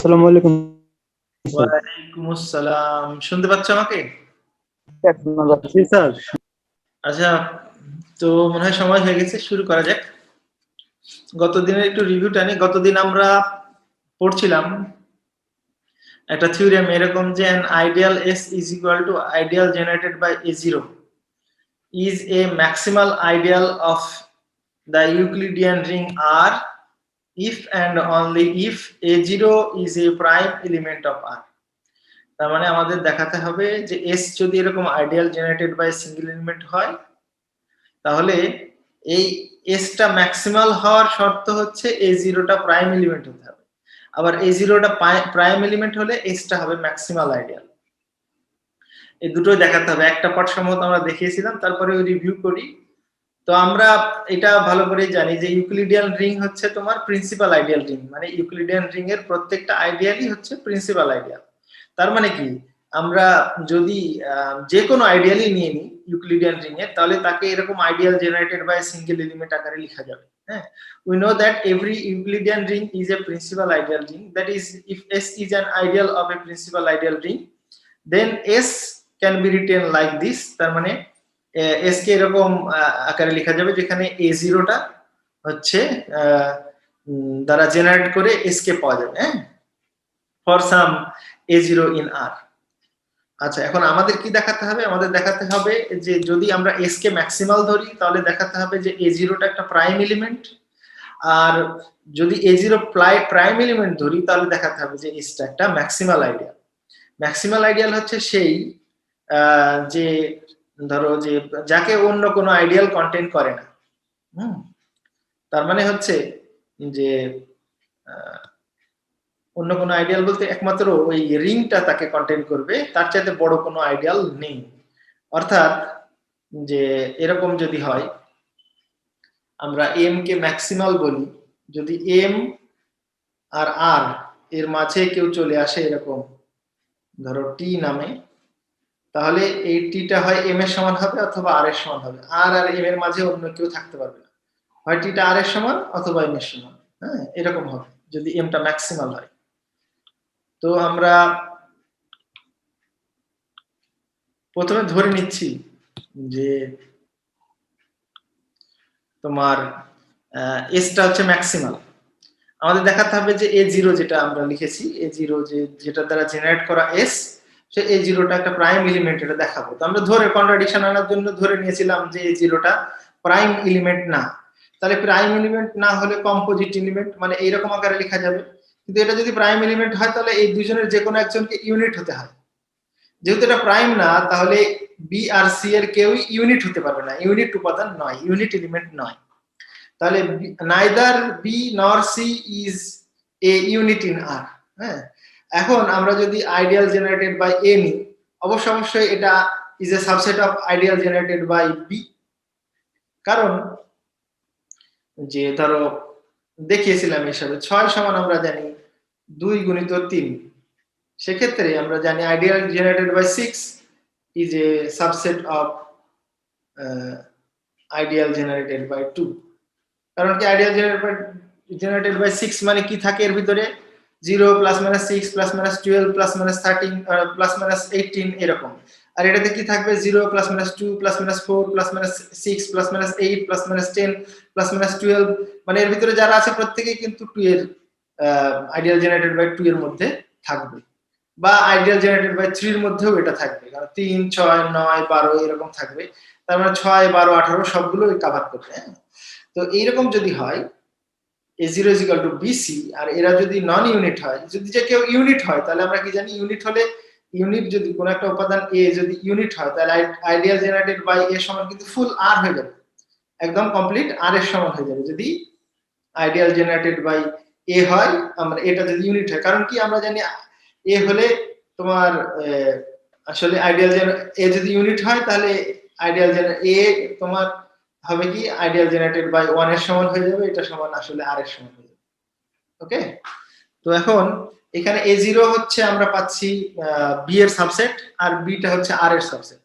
আসসালামু আলাইকুম স্যার। ওয়ালাইকুম আসসালাম। শুনতে পাচ্ছ আমাকে? জি স্যার। আচ্ছা, তো মনে হয় সময় হয়ে গেছে, শুরু করা যাক। গত দিনের একটু রিভিউটা নিই। গতদিন আমরা পড়ছিলাম একটা থিওরেম এরকম যে an ideal S is equal to ideal generated by A0 is a maximal ideal of the Euclidean ring R if and only if A0 is a prime element of R. তার মানে আমাদের দেখাতে হবে যে S যদি এরকম ideal generated by single element হয়, তাহলে এই S টা ম্যাক্সিমাল হওয়ার শর্ত হচ্ছে A0 টা প্রাইম এলিমেন্ট হতে হবে। আবার A0 টা প্রাইম এলিমেন্ট হলে S টা হবে ম্যাক্সিমাল আইডিয়াল। এই দুটোই দেখাতে হবে। একটা পার্ট সম্ভবত আমরা দেখিয়েছিলাম, তারপরে ওই রিভিউ করি। তো আমরা এটা ভালো করেই জানি যে ইউক্লিডিয়ান রিং হচ্ছে তোমার প্রিন্সিপাল আইডিয়াল রিং, মানে ইউক্লিডিয়ান রিং এর প্রত্যেকটা আইডিয়ালই হচ্ছে প্রিন্সিপাল আইডিয়াল। তার মানে কি, আমরা যদি যে কোনো আইডিয়ালই নিয়ে নিই ইউক্লিডিয়ান রিং এর, তাহলে তাকে এরকম ideal generated by single element আকারে লেখা যাবে। হ্যাঁ, we know that every Euclidean ring is a principal ideal ring, that is if S is an ideal of a principal ideal ring then S can be written like this। তার মানে S কে এরকম আকারে লেখা যাবে যেখানে A0 টা হচ্ছে দ্বারা জেনারেট করে S কে পাওয়া যাবে। হ্যাঁ, for some A0 in R। আচ্ছা, এখন আমাদের কি দেখাতে হবে? আমাদের দেখাতে হবে যে যদি আমরা S কে ম্যাক্সিমাল ধরি, তাহলে দেখাতে হবে যে A0 টা একটা প্রাইম এলিমেন্ট, আর যদি A0 প্রাইম এলিমেন্ট ধরি, তাহলে দেখাতে হবে যে S টা একটা ম্যাক্সিমাল আইডিয়াল। ম্যাক্সিমাল আইডিয়াল হচ্ছে সেই যে ধরো যে যাকে অন্য কোনো আইডিয়াল কন্টেন্ট করে না। তার মানে হচ্ছে যে অন্য কোনো আইডিয়াল বলতে একমাত্র ওই রিংটা তাকে কন্টেন্ট করবে, তার চাইতে বড় কোনো আইডিয়াল নেই। অর্থাৎ যে এরকম যদি হয়, আমরা এম কে ম্যাক্সিমাল বলি, যদি এম আর আর এর মাঝে কেউ চলে আসে এরকম ধরো টি নামে, তাহলে এই টিটা হয় এম এর সমান হবে অথবা আর এর সমান হবে। আর এম এর মাঝে অন্য কেউ থাকতে পারবে না, হয় টিটা আর এর সমান অথবা এম এর সমান। হ্যাঁ, এরকম হবে যদি এমটা ম্যাক্সিমাল হয়। তো আমরা প্রথমে ধরে নিচ্ছি যে তোমার এসটা হচ্ছে ম্যাক্সিমাল। আমাদের দেখাতে হবে যে A0 যেটা আমরা লিখেছি, A0 যেটা দ্বারা জেনারেট করা S, সে A0 টা একটা প্রাইম এলিমেন্ট, এটা দেখাবো। তো আমরা ধরে কন্ট্রাডিকশন আনার জন্য ধরে নিয়েছিলাম যে A0 টা প্রাইম এলিমেন্ট না। তাহলে প্রাইম এলিমেন্ট না হলে কম্পোজিট এলিমেন্ট, মানে এইরকম আকারে লেখা যাবে। কিন্তু এটা যদি প্রাইম এলিমেন্ট হয়, তাহলে এই দুজনের যে কোনো একজনকে ইউনিট হতে হয়। যেহেতু এটা প্রাইম না, তাহলে বি আর সি এর কেউই ইউনিট হতে পারবে না, ইউনিট উপাদান নয়, ইউনিট এলিমেন্ট নয়। তাহলে neither B nor C is a unit in R। হ্যাঁ, এখন আমরা যদি আইডিয়াল জেনারেটেড বাই A নিই, অবশ্যই এটা is a subset of ideal generated by B। কারণ যে ধরো দেখিয়েছিলাম হিসাবে 6 সমান আমরা জানি 2 গুণিত 3, সেক্ষেত্রে আমরা জানি ideal generated by 6 is a subset of ideal generated by 2। কারণ কি আইডিয়াল জেনারেটেড বাই 6 মানে কি থাকে এর ভিতরে? 0 plus minus 6 plus minus 12 plus minus 13 plus minus 18 এরকম। আর এটাতে কি থাকবে? 0 plus minus 2 plus minus 4 plus minus 6 plus minus 8 plus minus 10 plus minus 12, মানে এর ভিতরে যারা আছে প্রত্যেকেই কিন্তু 2 এর আইডিয়াল জেনারেটেড বাই 2 এর মধ্যে থাকবে, বা আইডিয়াল জেনারেটেড বাই 3 এর মধ্যেও এটা থাকবে, কারণ 3 6 9 12 এরকম থাকবে। তার মানে 6 12 18 সবগুলো কভার করবে। তো এইরকম যদি হয় A0 is equal to BC, আর এরা যদি নন ইউনিট হয়, যদি যে কেউ ইউনিট হয়, তাহলে আমরা কি জানি ইউনিট হলে, ইউনিট যদি কোন একটা উপাদান A যদি ইউনিট হয়, তাহলে আইডিয়াল জেনারেটেড বাই A সমান কিন্তু ফুল R হয়ে যাবে, একদম কমপ্লিট R এর সমান হয়ে যাবে যদি আইডিয়াল জেনারেটেড বাই A হয়। আমরা এটা যদি ইউনিট হয়, কারণ কি আমরা জানি A হলে তোমার আসলে আইডিয়াল A যদি ইউনিট হয়, তাহলে আইডিয়াল A তোমার হবে কি আইডিয়াল জেনারেটেড বাই 1 এর সমান হয়ে যাবে, এটা সমান আসলে R এর সমান হয়ে যাবে। ওকে, তো এখন এখানে A0 হচ্ছে আমরা পাচ্ছি B এর সাবসেট, আর B টা হচ্ছে R এর সাবসেট।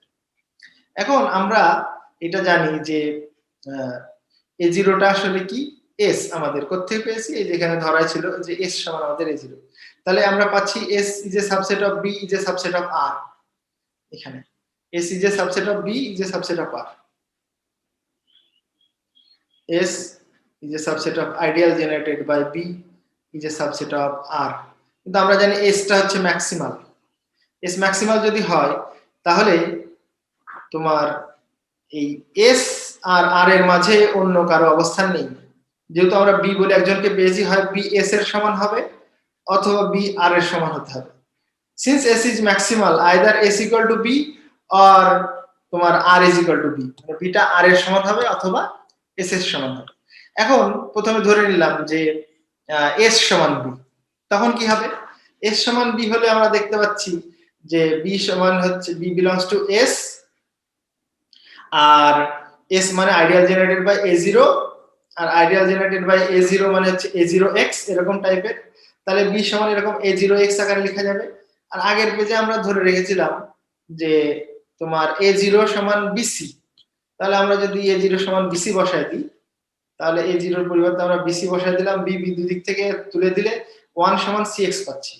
এখন আমরা এটা জানি যে A0 টা আসলে কি S আমাদের কোত্থেকে পেয়েছি, এই যেখানে ধরা ছিল যে S সমান আমাদের A0। তাহলে আমরা পাচ্ছি S is a subset of B is a subset of R, এখানে S is a subset of B is a subset of R, S is a subset of ideal generated by B is a subset of R, কিন্তু আমরা জানি S টা হচ্ছে maximal, S maximal যদি হয় তাহলে তোমার এই S আর R এর মাঝে অন্য কারো অবস্থান নেই, যেহেতু আমরা B বলে একজনকে পেয়েছি, হয় B S এর সমান হবে অথবা B R এর সমান হতে হবে। since S is maximal either S equal to B or তোমার R is equal to B, মানে B টা R এর সমান হবে অথবা S এর সমান হবে। এখন প্রথমে ধরে নিলাম যে S সমান B, তখন কি হবে? S সমান B হলে আমরা দেখতে পাচ্ছি যে B সমান হচ্ছে B belongs to S, আর S মানে আইডিয়াল জেনারেটেড বাই A0, আর আইডিয়াল জেনারেটেড বাই A0 মানে হচ্ছে A0x এরকম টাইপের, তাহলে B সমান এরকম A0x আকারে লেখা যাবে। আর আগের পেজে আমরা ধরে রেখেছিলাম যে তোমার A0 সমান BC, তাহলে আমরা যদি A0 সমান BC বসাই দিই, তাহলে A0 এর পরিবর্তে আমরা BC বসাই দিলাম, B দুই দিক থেকে তুলে দিলে 1 সমান CX পাচ্ছি।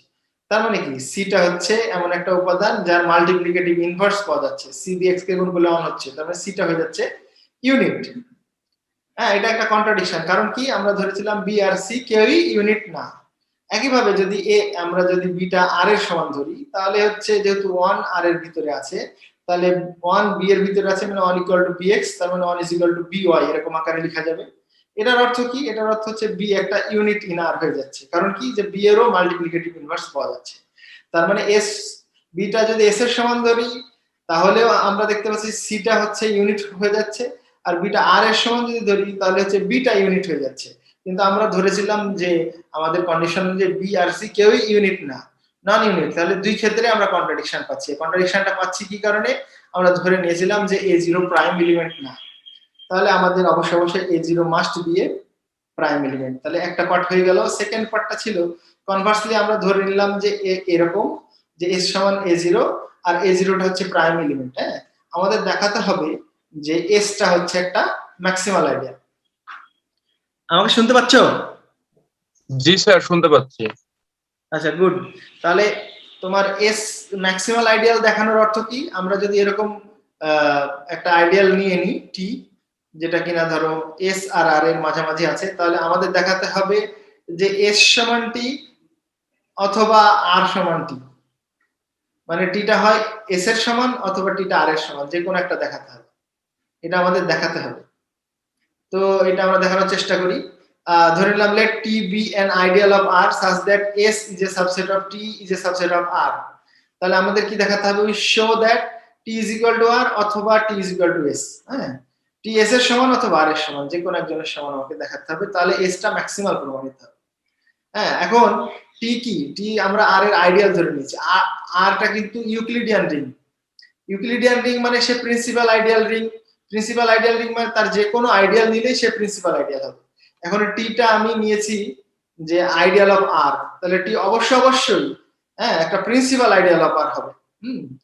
তার মানে কি C টা হচ্ছে এমন একটা উপাদান যার মাল্টিপ্লিকেটিভ ইনভার্স পাওয়া যাচ্ছে, C দিয়ে x কে গুণ করলে 1 হচ্ছে, তার মানে C টা হয়ে যাচ্ছে ইউনিট। হ্যাঁ, এটা একটা কন্ট্রাডিকশন, কারণ কি আমরা ধরেছিলাম B আর C কেউই ইউনিট না। একইভাবে যদি আমরা যদি B টা R এর সমান ধরি, তাহলে হচ্ছে যেহেতু 1 R এর ভিতরে আছে, তাহলে 1 B এর ভিতরে আছে, মানে 1 equal to bx, তার মানে 1 is equal to by এরকম আকারে লেখা যাবে। এটার অর্থ কি? এটার অর্থ হচ্ছে B একটা ইউনিট ইন R হয়ে যাচ্ছে, কারণ কি যে B এরও মাল্টিপ্লিকেটিভ ইনভার্স পাওয়া যাচ্ছে। তার মানে S B টা যদি S এর সমান ধরি, তাহলেও আমরা দেখতে পাচ্ছি C টা হচ্ছে ইউনিট হয়ে যাচ্ছে, আর B টা R এর সমান যদি ধরি তাহলে হচ্ছে B টা ইউনিট হয়ে যাচ্ছে। কিন্তু আমরা ধরেছিলাম যে আমাদের কন্ডিশন যে B আর C কেউই ইউনিট না, নন ইউনিট, তাহলে দুই ক্ষেত্রে আমরা কন্ট্রাডিকশন পাচ্ছি। কন্ট্রাডিকশনটা পাচ্ছি কি কারণে? আমরা ধরে নিয়েছিলাম যে A0 প্রাইম এলিমেন্ট না, তাহলে আমাদের অবশ্যই A0 must B A prime element. তাহলে একটা পার্ট হয়ে গেল। সেকেন্ড পার্টটা ছিল কনভার্সলি আমরা ধরে নিলাম যে এরকম যে S সমান A0 আর A0 টা হচ্ছে প্রাইম এলিমেন্ট। হ্যাঁ, আমাদের দেখাতে হবে যে S টা হচ্ছে একটা ম্যাক্সিমাল আইডিয়াল। আমাকে শুনতে পাচ্ছো? জি স্যার, শুনতে পাচ্ছি। আচ্ছা, গুড। তাহলে তোমার S ম্যাক্সিমাল আইডিয়াল দেখানোর অর্থ কি? আমরা যদি এরকম একটা আইডিয়াল নিয়ে নিই T, যেটা কিনা ধরো S আর R এর মাঝামাঝি আছে, তাহলে আমাদের দেখাতে হবে যে S সমান T অথবা R সমান T, মানে T টা হয় S এর সমান অথবা T টা R এর সমান, যে কোনো একটা দেখাতে হবে। এটা আমাদের দেখাতে হবে। তো এটা আমরা দেখানোর চেষ্টা করি। ধরে নিলাম let T be an ideal of R such that S is a subset of T is a subset of R, তাহলে আমাদের কি দেখাতে হবে? we show that T is equal to R অথবা T is equal to S। হ্যাঁ, T S এর সমান অথবা R এর সমান, যে কোনো একজনের সমান আমাকে দেখাতে হবে, তাহলে S টা ম্যাক্সিমাল প্রমাণিত হবে। হ্যাঁ, এখন T কি? T আমরা R এর আইডিয়াল ধরে নিয়েছি। R টা কিন্তু ইউক্লিডিয়ান রিং। ইউক্লিডিয়ান রিং মানে সে principal ideal ring. Principal ideal ring মানে তার যে কোনো আইডিয়াল নিলেই সে প্রিন্সিপাল আইডিয়াল হবে। এখন T টা আমি নিয়েছি যে আইডিয়াল অফ R, তাহলে T অবশ্যই হ্যাঁ একটা প্রিন্সিপাল আইডিয়াল অফ R হবে।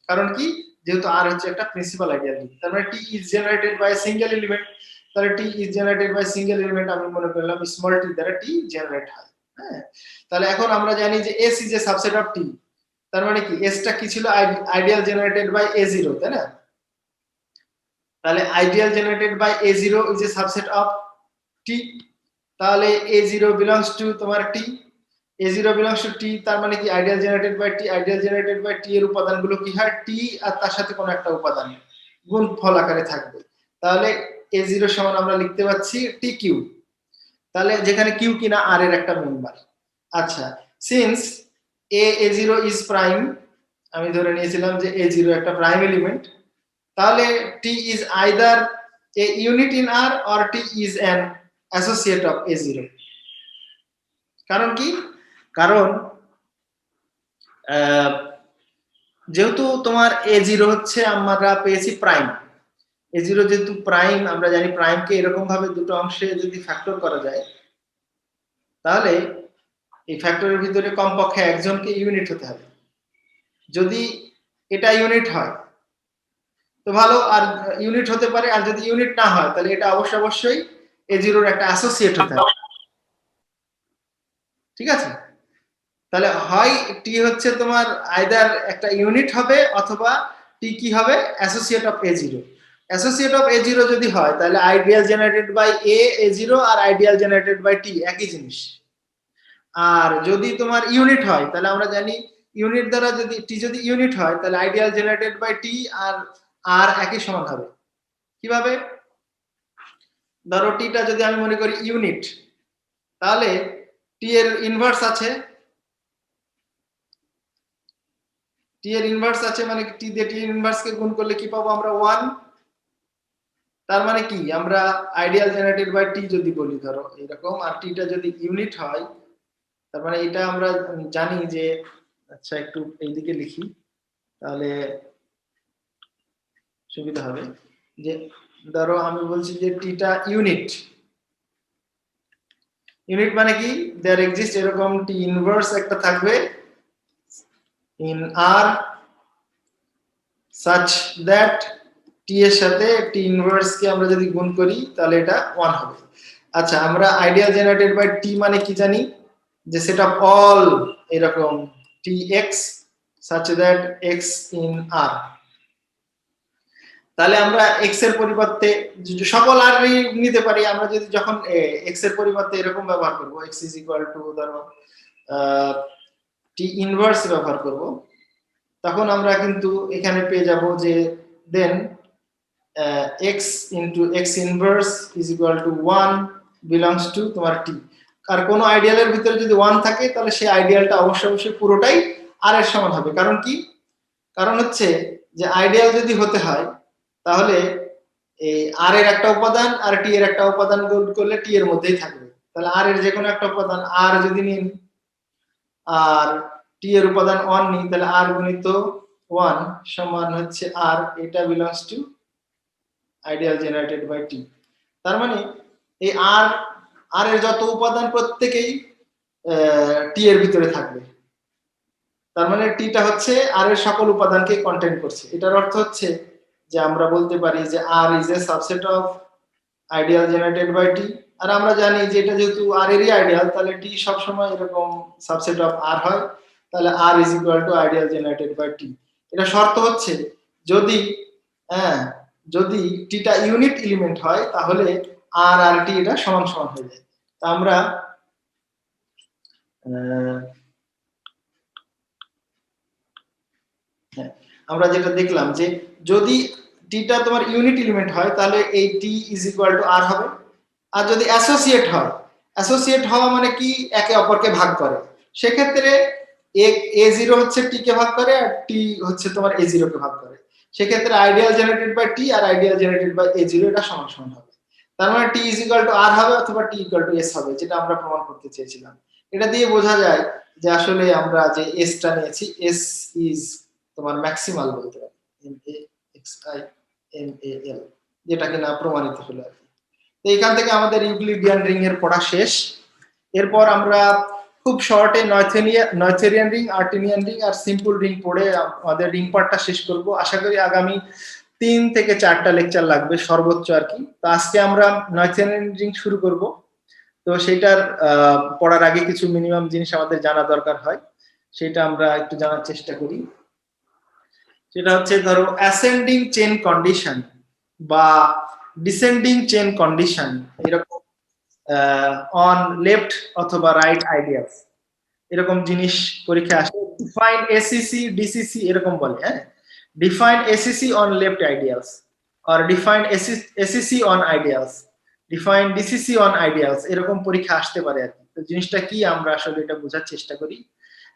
কারণ কি? যেহেতু R হচ্ছে একটা প্রিন্সিপাল আইডিয়াল রিং, তার মানে T is generated by single element. তাহলে T is generated by single element, আমি মনে করলাম স্মল t দ্বারা T জেনারেট হয়। হ্যাঁ, তাহলে এখন আমরা জানি যে S is a subset of T, তার মানে কি S টা কি ছিল? আইডিয়াল জেনারেটেড বাই A0, তাই না? তাহলে ideal generated by A0 is a subset of T, তাহলে A0 belongs to তোমার T, A0 belongs to T, তার মানে কি ideal generated by T, ideal generated by T এর উপাদানগুলো কি হয়? T আর তার সাথে কোনো একটা উপাদান গুণফল আকারে থাকবে। তাহলে A0 সমান আমরা লিখতে পাচ্ছি TQ, তাহলে যেখানে Q কিনা R এর একটা মেম্বার। আচ্ছা, সিন্স A0 is prime, আমি ধরে নিয়েছিলাম যে A0 একটা প্রাইম এলিমেন্ট, তাহলে T is either a unit in R or T is an associate of A0। কারণ কি? কারণ যেহেতু তোমার A0 হচ্ছে আমরা পেয়েছি প্রাইম, A0 যেহেতু প্রাইম, আমরা জানি প্রাইমকে এরকম ভাবে দুটো অংশে যদি ফ্যাক্টর করা যায়, তাহলে এই ফ্যাক্টরের ভিতরে কমপক্ষে একজনকে ইউনিট হতে হবে। যদি এটা ইউনিট হয় তো ভালো, আর ইউনিট হতে পারে, আর যদি ইউনিট না হয় তাহলে এটা অবশ্যই A0 এর একটা অ্যাসোসিয়েট হতে হবে। ঠিক আছে? তাহলে হয় টি হচ্ছে তোমার আইদার একটা ইউনিট হবে অথবা টি কি হবে associate of A0 associate of A0 যদি হয় তাহলে আইডিয়াল জেনারেটেড বাই A0 আর আইডিয়াল জেনারেটেড বাই টি একই জিনিস আর যদি তোমার ইউনিট হয় তাহলে আমরা জানি ইউনিট দ্বারা যদি টি যদি ইউনিট হয় তাহলে আইডিয়াল জেনারেটেড বাই টি আর আর একই সমান হবে কিভাবে ধরো টিটা যদি আমি মনে করি ইউনিট তাহলে টি এর ইনভার্স আছে টি এর ইনভার্স আছে মানে টি দিয়ে টি ইনভার্স কে গুণ করলে কি পাবো আমরা 1 তার মানে কি আমরা আইডিয়াল জেনারেটেড বাই টি যদি বলি ধরো এরকম আর টিটা যদি ইউনিট হয় তার মানে এটা আমরা জানি যে আচ্ছা একটু এইদিকে লিখি তাহলে সুবিধা হবে যে ধরো আমি বলছি যে টিটা ইউনিট ইউনিট মানে কি देयर এক্সিস্ট এরকম টি ইনভার্স একটা থাকবে in R such that t এর সাথে t ইনভার্স কে আমরা যদি গুণ করি তাহলে এটা 1 হবে আচ্ছা আমরা আইডিয়াল জেনারেটেড বাই t মানে কি জানি যে সেট অফ অল এরকম tx such that x in R তাহলে আমরা x এর পরিবর্তে সকল r নিতে পারি আমরা যদি যখন x এর পরিবর্তে এরকম ব্যবহার করব x ধরো t ইনভার্স ব্যবহার করব তখন আমরা কিন্তু এখানে পেয়ে যাব যে দেন x into x inverse is equal to 1 belongs to তোমার t আর কোন আইডিয়ালের ভিতরে যদি 1 থাকে তাহলে সেই আইডিয়ালটা অবশ্যই পুরোটাই r এর সমান হবে কারণ কি কারণ হচ্ছে যে আইডিয়াল যদি হতে হয় তাহলে এই r এর একটা উপাদান আর t এর একটা উপাদান গুণ করলে t এর মধ্যেই থাকবে তাহলে r এর যে কোনো একটা উপাদান r যদি নিন আর t এর উপাদান 1 নিই তাহলে r গুণিত 1 সমান হচ্ছে r এটা belongs to ideal generated by t তার মানে এই r এর যত উপাদান প্রত্যেকই t এর ভিতরে থাকবে তার মানে t টা হচ্ছে r এর সকল উপাদানকে কন্টেইন করছে এটার অর্থ হচ্ছে যে আমরা বলতে পারি যে r is a subset of ideal generated by t আর আমরা জানি যে এটা যেহেতু r এরই আইডিয়াল তাহলে t সব সময় এরকম সাবসেট অফ r হয় তাহলে r is equal to ideal generated by t এটা শর্ত হচ্ছে যদি যদি t টা ইউনিট এলিমেন্ট হয় তাহলে r আর t এটা সমান সমান হয়ে যায় তা আমরা যেটা দেখলাম যে যদি t টা তোমার ইউনিট এলিমেন্ট হয় তাহলে এই t is equal to r হবে আর যদি অ্যাসোসিয়েট হওয়া মানে কি একে অপরকে ভাগ করে সেক্ষেত্রে a0 হচ্ছে t কে ভাগ করে আর t হচ্ছে তোমার a0 কে ভাগ করে সেক্ষেত্রে আইডিয়াল জেনারেটেড বাই t আর আইডিয়াল জেনারেটেড বাই a0 এটা সমান সমান হবে তার মানে t is equal to r হবে অথবা t equal to s হবে যেটা আমরা প্রমাণ করতে চেয়েছিলাম এটা দিয়ে বোঝা যায় যে আসলে আমরা যে s টা নিয়েছি s is তোমার ম্যাক্সিমাল বলতে পারি MAXIMAL যেটা কিনা প্রমাণিত হলো আর কি তো এখান থেকে আমাদের ইউক্লিডিয়ান রিং এর পড়া শেষ এরপর আমরা খুব শর্টে নয়থেরিয়ান রিং আর্টিনিয়ান রিং আর সিম্পল রিং পড়ে আমাদের রিং পার্টটা শেষ করব আশা করি আগামী 3 থেকে 4টা লেকচার লাগবে সর্বোচ্চ আর কি তো আজকে আমরা নয়থেরিয়ান রিং শুরু করব তো সেটার পড়ার আগে কিছু মিনিমাম জিনিস আমাদের জানা দরকার হয় সেটা আমরা একটু জানার চেষ্টা করি সেটা হচ্ছে ধরো অ্যাসেন্ডিং চেইন কন্ডিশন বা ডিসেন্ডিং চেইন কন্ডিশন এরকম অন লেফট অথবা রাইট আইডিয়াস এরকম জিনিস পরীক্ষা আসে ডিফাইন এসিসি ডিসিসি এরকম বলে হ্যাঁ define ACC on left ideals or define ACC on ideals define DCC on ideals এরকম পরীক্ষা আসতে পারে আর কি তো জিনিসটা কি আমরা আসলে এটা বোঝার চেষ্টা করি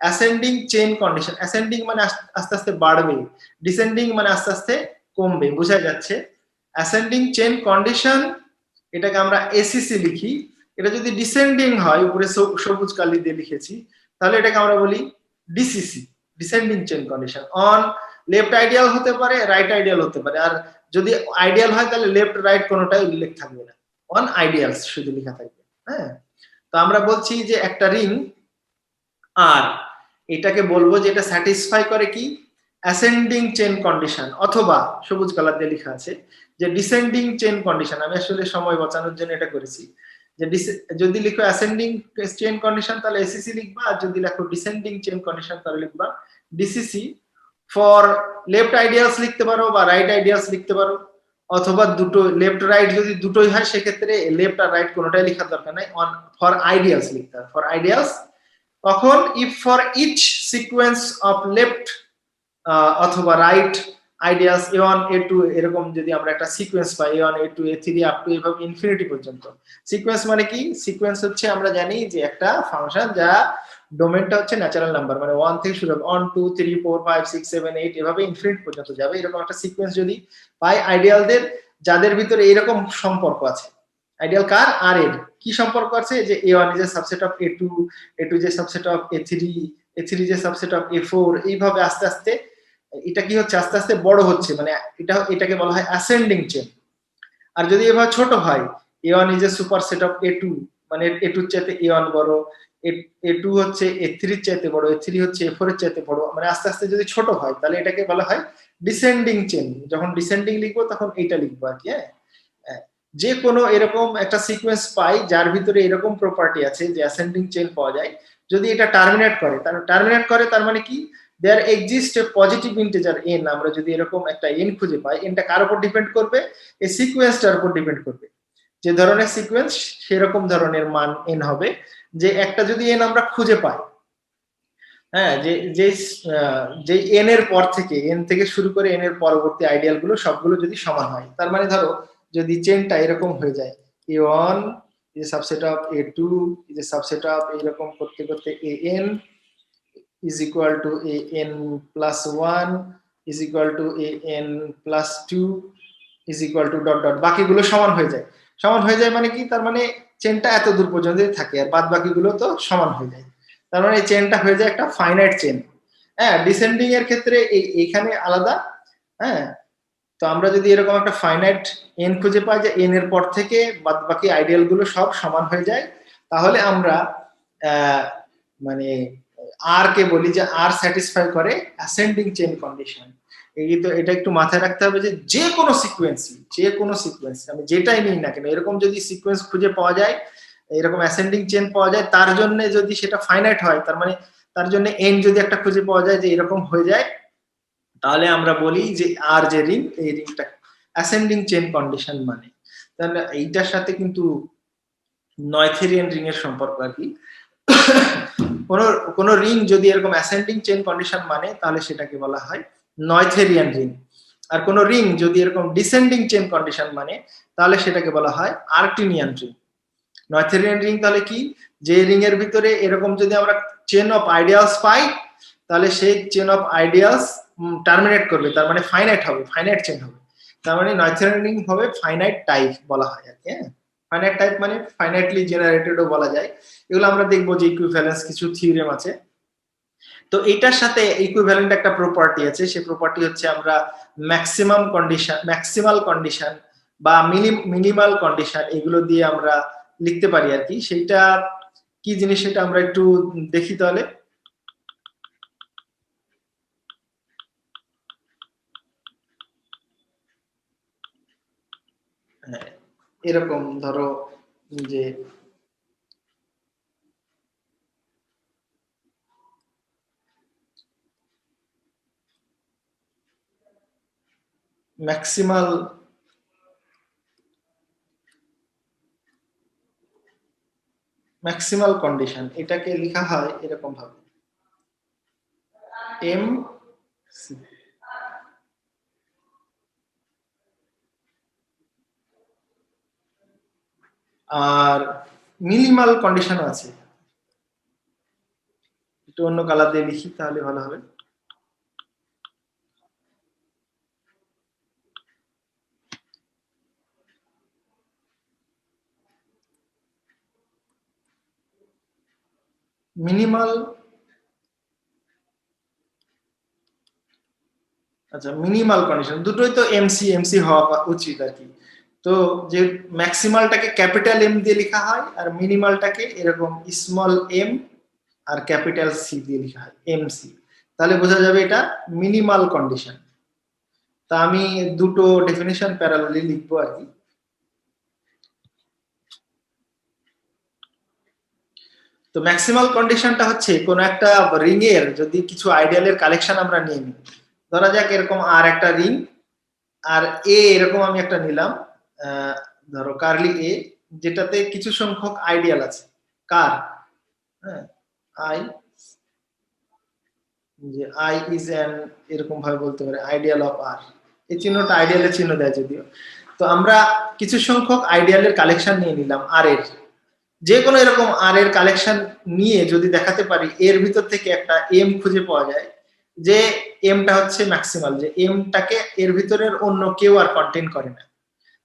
অ্যাসেন্ডিং চেইন কন্ডিশন অ্যাসেন্ডিং মানে আস্তে আস্তে বাড়বে ডিসেন্ডিং মানে আস্তে আস্তে কমবে বোঝা যাচ্ছে অ্যাসেন্ডিং চেইন কন্ডিশন এটাকে আমরা এসিসি লিখি এটা যদি ডিসেন্ডিং হয় উপরে সবুজ কালি দিয়ে লিখেছি তাহলে এটাকে আমরা বলি DCC descending chain condition on left ideal হতে পারে রাইট আইডিয়াল হতে পারে আর যদি আইডিয়াল হয় তাহলে লেফট রাইট কোনোটাই উল্লেখ থাকবে না অন আইডিয়ালস শুধু লেখা থাকবে হ্যাঁ তো আমরা বলছি যে একটা রিং আর এটাকে বলবো যে এটা স্যাটিসফাই করে কি অ্যাসেন্ডিং চেইন কন্ডিশন অথবা সবুজ কালার দিয়ে লেখা আছে যে ডিসেন্ডিং চেইন কন্ডিশন আমি আসলে সময় বাঁচানোর জন্য এটা করেছি যে যদি লিখো অ্যাসেন্ডিং চেইন কন্ডিশন তাহলে এসিসি লিখবা, আর যদি লিখো ডিসেন্ডিং চেইন কন্ডিশন তাহলে লিখবা ডিসিসি। ফর লেফট আইডিয়ালস লিখতে পারো বা রাইট আইডিয়ালস লিখতে পারো, অথবা দুটো লেফট রাইট যদি দুটোই হয় সেক্ষেত্রে লেফট আর রাইট কোনোটাই লেখার দরকার নাই, অন ফর আইডিয়ালস লিখতে হবে। ফর আইডিয়ালস তখন if for each sequence of left অথবা রাইট আইডিয়াস a1 a2 এরকম যদি আমরা একটা সিকোয়েন্স পাই a1 a2 a3 up to এভাবে ইনফিনিটি পর্যন্ত। সিকোয়েন্স মানে কি? সিকোয়েন্স হচ্ছে আমরা জানি যে একটা ফাংশন যা ডোমেনটা হচ্ছে ন্যাচারাল নাম্বার, মানে 1 থেকে শুরু হবে 1 2 3 4 5 6 7 8 এভাবে ইনফিনিট পর্যন্ত যাবে। এরকম একটা সিকোয়েন্স যদি পাই আইডিয়ালদের, যাদের ভিতরে এরকম সম্পর্ক আছে, আইডিয়াল কার? আর এর কি সম্পর্ক আছে? যে a1 is a subset of a2, a2 is a subset of a3, a3 is a subset of a4, এইভাবে আস্তে আস্তে এটা কি হচ্ছে? আস্তে আস্তে বড় হচ্ছে, মানে এটাকে বলা হয় অ্যাসেন্ডিং চেইন। আর যদি এভাবে ছোট হয় a1 is a superset of a2, মানে a2 এর চাইতে a1 বড়, a2 হচ্ছে a3 এর চাইতে বড়, a3 হচ্ছে a4 এর চাইতে বড়, মানে আস্তে আস্তে যদি ছোট হয় তাহলে এটাকে বলা হয় ডিসেন্ডিং চেইন। যখন ডিসেন্ডিং লিখবো তখন এইটা লিখবো আর কি। হ্যাঁ, যে কোনো এরকম একটা সিকোয়েন্স পাই যার ভিতরে এরকম প্রপার্টি আছে যে অ্যাসেন্ডিং চেইন পাওয়া যায়, যদি এটা টার্মিনেট করে তার মানে কি? There exist a positive integer n। আমরা যদি এরকম একটা n খুঁজে পাই, nটা কার উপর ডিপেন্ড করবে? এই সিকোয়েন্সটার উপর ডিপেন্ড করবে। যে ধরনের সিকোয়েন্স সেরকম ধরনের মান n হবে। যে একটা যদি n আমরা খুঁজে পাই, হ্যাঁ, যে n এর পর থেকে n থেকে শুরু করে n এর পরবর্তী আইডিয়াল গুলো সবগুলো যদি সমান হয়, তার মানে ধরো যদি চেনটা এরকম হয়ে যায় a1 is a subset of a2 is a subset of এরকম করতে করতে an is equal to an plus 1 is equal to an plus 2 is equal to dot dot, বাকিগুলো সমান হয়ে যায়। সমান হয়ে যায় মানে কি? তার মানে চেনটা এত দূর পর্যন্ত থাকে আর বাদ বাকিগুলো তো সমান হয়ে যায়। তার মানে এই চেনটা হয়ে যায় একটা ফাইনাইট চেন। হ্যাঁ, ডিসেন্ডিং এর ক্ষেত্রে এইখানে আলাদা। হ্যাঁ, তো আমরা যদি এরকম একটা ফাইনাইট n খুঁজে পাই যে n এর পর থেকে বাদ বাকি আইডিয়াল গুলো সব সমান হয়ে যায়, তাহলে আমরা মানে আর কে বলি যে আর স্যাটিসফাই করে অ্যাসেন্ডিং চেইন কন্ডিশন। এটা একটু মাথায় রাখতে হবে যে কোনো সিকোয়েন্স আমি যেটাই নিই না কেন, এরকম যদি সিকোয়েন্স খুঁজে পাওয়া যায়, এরকম অ্যাসেন্ডিং চেইন পাওয়া যায়, তার জন্য যদি সেটা ফাইনাইট হয়, তার মানে তার জন্য n যদি একটা খুঁজে পাওয়া যায় যে এরকম হয়ে যায়, তাহলে আমরা বলি যে আর যে রিং, এই রিংটা অ্যাসেন্ডিং চেইন কন্ডিশন মানে। তাহলে এইটার সাথে কিন্তু নয়থেরিয়ান রিং এর সম্পর্ক আর কি। কোন রিং যদি এরকম অ্যাসেন্ডিং চেইন কন্ডিশন মানে তাহলে সেটাকে বলা হয় নয়থেরিয়ান রিং। আর কোন রিং যদি এরকম ডিসেন্ডিং চেইন কন্ডিশন মানে তাহলে সেটাকে বলা হয় আর্কটিনিয়ান রিং। নয়থেরিয়ান রিং তাহলে কি? যে রিং এর ভিতরে এরকম যদি আমরা চেইন অফ আইডিয়ালস পাই, তাহলে সেই চেইন অফ আইডিয়ালস টার্মিনেট করবে, তার মানে ফাইনাইট হবে, ফাইনাইট চেইন হবে। তার মানে নয়থেরিয়ান রিং হবে ফাইনাইট টাইপ বলা হয় আর কি। ফাইনাইট টাইপ মানে ফাইনাইটলি জেনারেটেডও বলা যায়। এগুলো আমরা দেখবো যে ইকুইভ্যালেন্স কিছু থিওরেম আছে। তো এটার সাথে ইকুইভ্যালেন্ট একটা প্রপার্টি আছে, সেই প্রপার্টি হচ্ছে আমরা ম্যাক্সিমাল কন্ডিশন বা মিনিমাল কন্ডিশন এগুলো দিয়ে আমরা লিখতে পারি আর কি। সেইটা কি জিনিস সেটা আমরা একটু দেখি তাহলে। এরকম ধরো যে ম্যাক্সিমাল কন্ডিশন, এটাকে লেখা হয় এরকম ভাবে এম আর মিনিমাল কন্ডিশনও আছে, একটু অন্য কালার দিয়ে লিখি তাহলে ভালো হবে। মিনিমাল, আচ্ছা মিনিমাল কন্ডিশন দুটোই তো এমসি হওয়া উচিত আর কি। তো যে ম্যাক্সিমালটাকে ক্যাপিটাল এম দিয়ে লেখা হয় আর মিনিমালটাকে এরকম small M R capital C দিয়ে লেখা হয় এমসি, তাহলে বোঝা যাবে এটা মিনিমাল কন্ডিশন। তা আমি দুটো ডেফিনিশন প্যারালালি লিখবো আর কি। তো ম্যাক্সিমাল কন্ডিশনটা হচ্ছে কোন একটা রিং এর যদি কিছু আইডিয়ালের কালেকশন আমরা নিয়ে নিই, ধরা যাক এরকম আর একটা রিং আর এ এরকম আমি একটা নিলাম, ধরো কার্লি এ, যেটাতে কিছু সংখ্যক আইডিয়াল আছে। কার? হ্যাঁ, আই, যে আই ইজ অ্যান, এরকম ভাবে বলতে পারে আইডিয়াল অফ আর। এই চিহ্নটা আইডিয়ালের চিহ্ন দেয় যদিও। তো আমরা কিছু সংখ্যক আইডিয়ালের কালেকশন নিয়ে নিলাম আর এর, যে কোনো এরকম আর এর কালেকশন নিয়ে যদি দেখাতে পারি এর ভিতর থেকে একটা এম খুঁজে পাওয়া যায়, যে এমটা হচ্ছে ম্যাক্সিমাল, যে এমটাকে এর ভিতরের অন্য কেউ আর কন্টেইন করে না,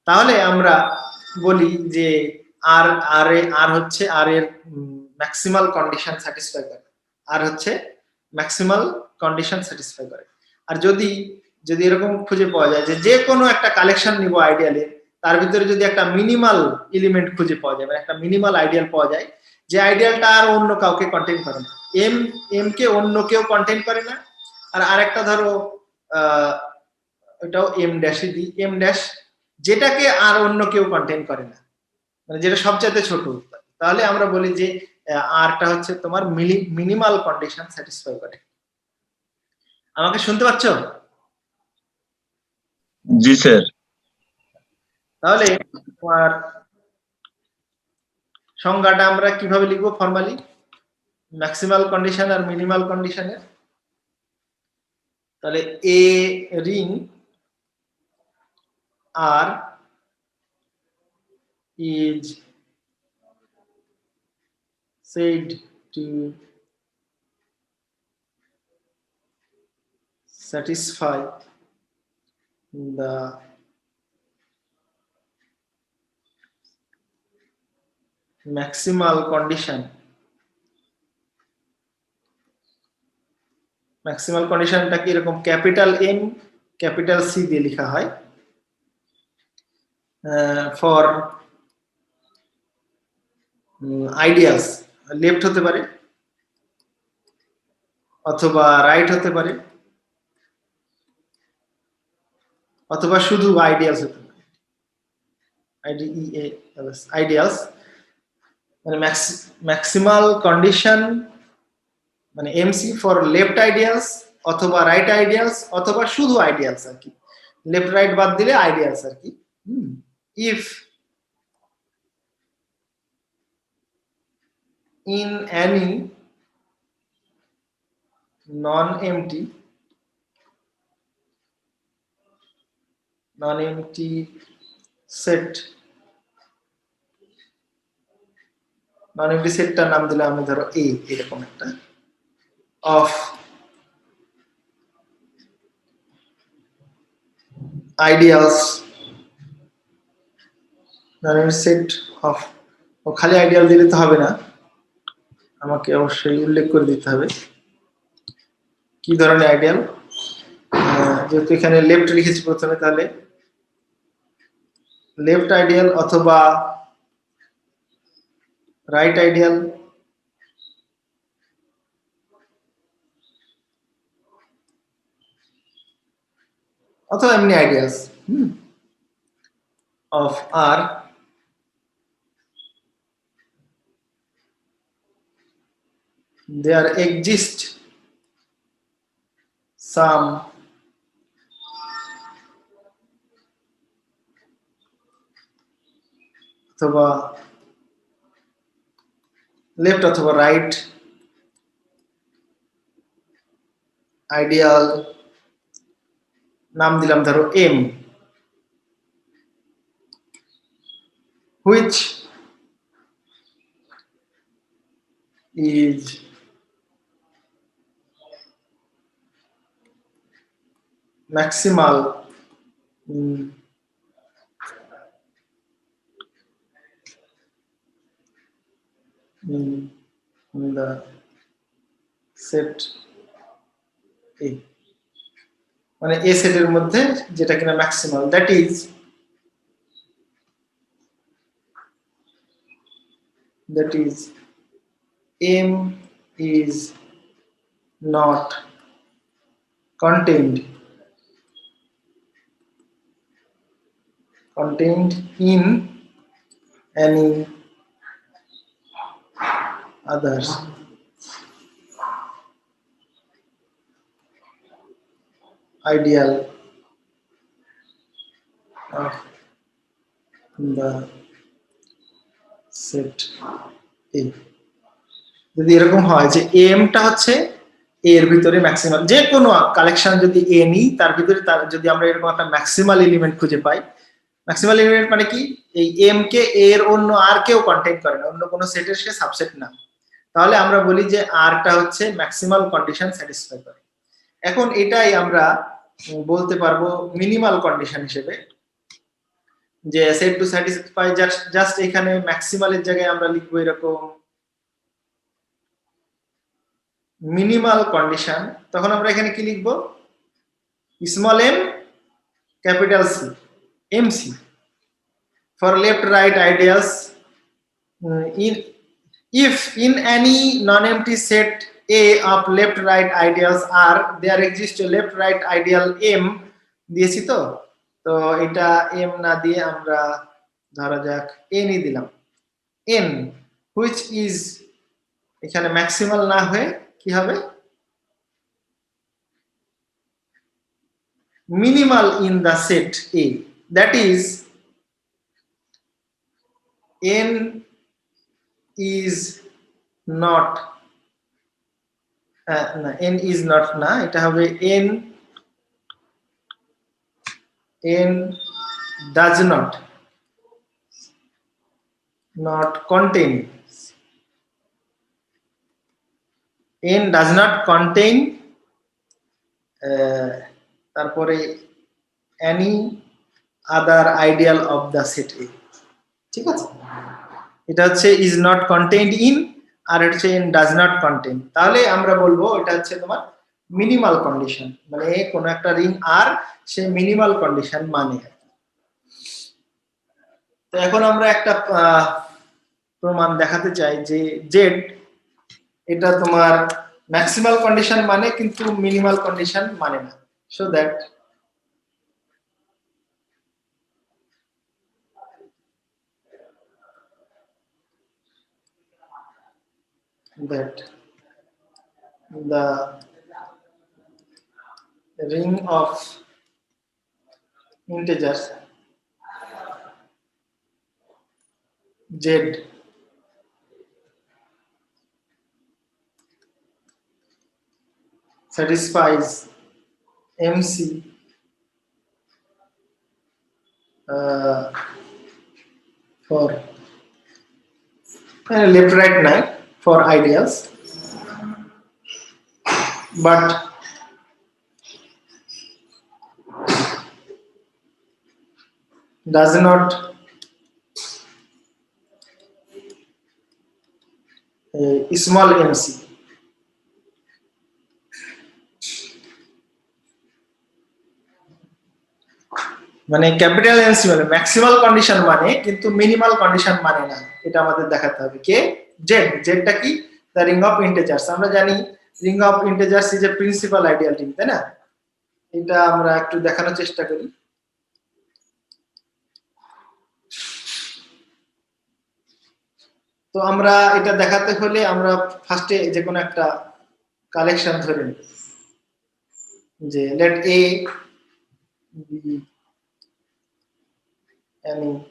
তাহলে আমরা বলি যে আর আর আর হচ্ছে আর এর ম্যাক্সিমাল কন্ডিশন স্যাটিসফাই করে, আর হচ্ছে ম্যাক্সিমাল কন্ডিশন স্যাটিসফাই করে। আর যদি যদি এরকম খুঁজে পাওয়া যায় যে যে কোনো একটা কালেকশন নিব আইডিয়ালে, তার ভিতরে যদি একটা মিনিমাল এলিমেন্ট খুঁজে পাওয়া যায়, মানে একটা মিনিমাল আইডিয়াল পাওয়া যায়, যে আইডিয়ালটা আর অন্য কাউকে কন্টেইন করে না, এম এম কে অন্য কেউ কন্টেইন করে না। আর আরেকটা ধরো ওটাও এম ড্যাশই দিই, এম ড্যাশ, যেটাকে আর অন্য কেউ কন্টেইন করে না, মানে যেটা সবচাইতে ছোট, তাহলে আমরা বলি যে আরটা হচ্ছে তোমার মিনিমাল কন্ডিশন স্যাটিসফাই করে। আমাকে শুনতে পাচ্ছ? জি স্যার। তাহলে তোমার সংজ্ঞাটা আমরা কিভাবে লিখবো ফর্মালি, ম্যাক্সিমাল কন্ডিশন আর মিনিমাল কন্ডিশনের? তাহলে a ring R is said to satisfy the maximal condition. Maximal কন্ডিশনটা কি এরকম ক্যাপিটাল এম ক্যাপিটাল সি দিয়ে লেখা হয় ফর আইডিয়ালস, লেফট হতে পারে অথবা রাইট হতে পারে অথবা শুধু আইডিয়ালস হতে পারে, আইডিয়ালস মানে ম্যাক্সিমাল কন্ডিশন মানে এমসি ফর লেফট আইডিয়ালস অথবা রাইট আইডিয়ালস অথবা শুধু আইডিয়ালস আর কি, লেফট রাইট বাদ দিলে আইডিয়ালস আর কি। If in any non-empty set, non-empty সেটটার নাম দিলাম আমি ধরো এ, এরকম একটা of ideals, non-empty set of, ও খালি আইডিয়াল দিলে তো হবে না, আমাকে অবশ্যই উল্লেখ করে দিতে হবে কি ধরনের আইডিয়াল, যেহেতু এখানে লেফট লিখেছি প্রথমে, তাহলে লেফট আইডিয়াল অথবা রাইট আইডিয়াল অথবা এমনি ideals of R there exist some অথবা লেফট অথবা রাইট আইডিয়াল, নাম দিলাম ধরো M, which is maximal in the set A, মানে এ সেটের মধ্যে যেটা কিনা maximal, that is M is not contained in any others ideal of the set A যদি এরকম হয় যে এমটা হচ্ছে A এর ভিতরে ম্যাক্সিমাল যে কোনো কালেকশন যদি A নিই তার ভিতরে তার যদি আমরা এরকম একটা ম্যাক্সিমাল এলিমেন্ট খুঁজে পাই ম্যাক্সিমাল এলিমেন্ট মানে কি এই এম কে A এর অন্য আর কেউ কন্টেইন করে না অন্য কোনো সেটের সে সাবসেট না তাহলে আমরা বলি যে আরটা হচ্ছে ম্যাক্সিমাল কন্ডিশন স্যাটিসফাই করে এখন এটাই আমরা বলতে পারবো মিনিমাল কন্ডিশন হিসেবে যে সেট টু স্যাটিসফাই জাস্ট এখানে ম্যাক্সিমালের জায়গায় আমরা লিখবো এরকম মিনিমাল কন্ডিশন তখন আমরা এখানে কি লিখব small m capital C MC for left right ideals if in any non-empty set A of left right ideals R there exists a left right ideal M দিয়েছি তো তো এটা M না দিয়ে আমরা ধরা যাক N ই দিলাম N which is এখানে ম্যাক্সিমাল না হয়ে কি হবে minimal in the set A that is N is not N is not না এটা হবে N does not contain N does not contain তারপরে any other ideal of the set A ঠিক আছে এটা হচ্ছে is not contained in আর হচ্ছে in does not contain তাহলে আমরা বলবো এটা হচ্ছে তোমার মিনিমাল কন্ডিশন মানে কোন একটা রিং আর সে মিনিমাল কন্ডিশন মানে তো এখন আমরা একটা প্রমাণ দেখাতে চাই যে z এটা তোমার ম্যাক্সিমাল কন্ডিশন মানে কিন্তু মিনিমাল কন্ডিশন মানে না so that the ring of integers z satisfies MC for left right nine for ideals but does not small MC মানে ক্যাপিটাল এনসি মানে ম্যাক্সিমাল কন্ডিশন মানে কিন্তু মিনিমাল কন্ডিশন মানে না এটা আমাদের দেখাতে হবে কে জেড জেডটা কি দ্য রিং অফ ইন্টিজার্স আমরা জানি ring of integers is a principal ideal ring তাই না এটা আমরা একটু দেখানোর চেষ্টা করি তো আমরা এটা দেখাতে হলে আমরা ফার্স্টে যে কোনো একটা কালেকশন ধরে নিই যে let A B any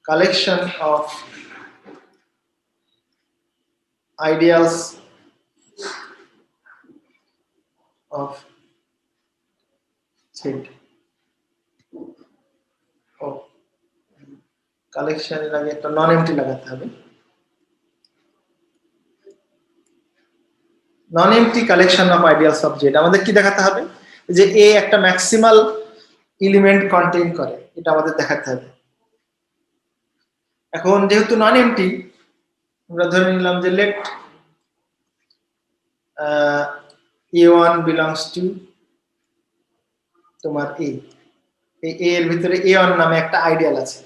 collection of ideals of Z collection এর আগে একটা নন এমটি লাগাতে হবে নন MT collection of ideals of Z আমাদের কি দেখাতে হবে যে এ একটা ম্যাক্সিমাল এলিমেন্ট কন্টেইন করে এটা আমাদের দেখাতে হবে এখন যেহেতু নন এমটি আমরা ধরে নিলাম যে লেট a1 belongs to তোমার a এই a এর ভিতরে a1 নামে একটা আইডিয়াল আছে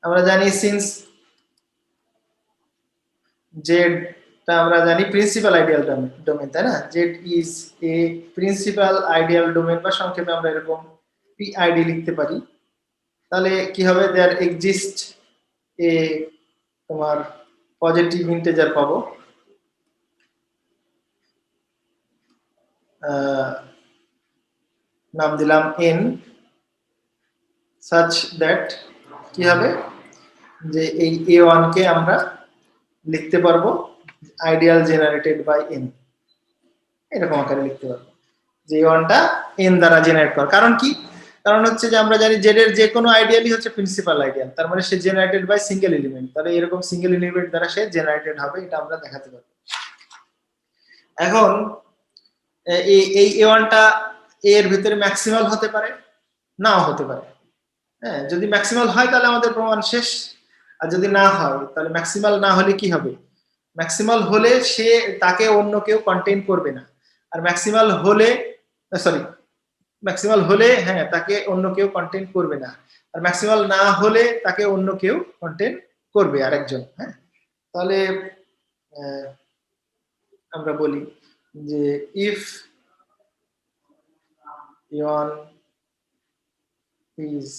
আমরা জানি সিন্স z টা আমরা জানি প্রিন্সিপাল আইডিয়াল ডোমেইন তাই না z is a principal ideal domain বা সংক্ষেপে আমরা এরকম PID লিখতে পারি তাহলে কি হবে, দেয়ার এক্সিস্ট এ তোমার পজিটিভ ইন্টিজার পাবো, নাম দিলাম n, such that কি হবে যে এই a1 কে আমরা লিখতে পারবো আইডিয়াল জেনারেটেড বাই n, এরকম আকারে লিখতে পারবো যে a1 টা n দ্বারা জেনারেট করা। কারণ কি, কারণ হচ্ছে যে আমরা জানি z এর যে কোনো আইডিয়ালই হচ্ছে প্রিন্সিপাল আইডিয়াল, তার মানে সে জেনারেটেড বাই সিঙ্গেল এলিমেন্ট, তাহলে এরকম সিঙ্গেল এলিমেন্ট দ্বারা সে জেনারেটেড হবে, এটা আমরা দেখাতে পারবো। এখন এই a1 টা a এর ভিতরে ম্যাক্সিমাল হতে পারে, নাও হতে পারে। হ্যাঁ, যদি ম্যাক্সিমাল হয় তাহলে আমাদের প্রমাণ শেষ, আর যদি না হয় তাহলে ম্যাক্সিমাল না হলে কি হবে, ম্যাক্সিমাল হলে সে তাকে অন্য কেউ কন্টেইন করবে না, আর ম্যাক্সিমাল হলে সরি ম্যাক্সিমাল হলে হ্যাঁ তাকে অন্য কেউ কন্টেইন করবে না, আর ম্যাক্সিমাল না হলে তাকে অন্য কেউ কন্টেইন করবে আরেকজন। হ্যাঁ, তাহলে আমরা বলি যে if a1 is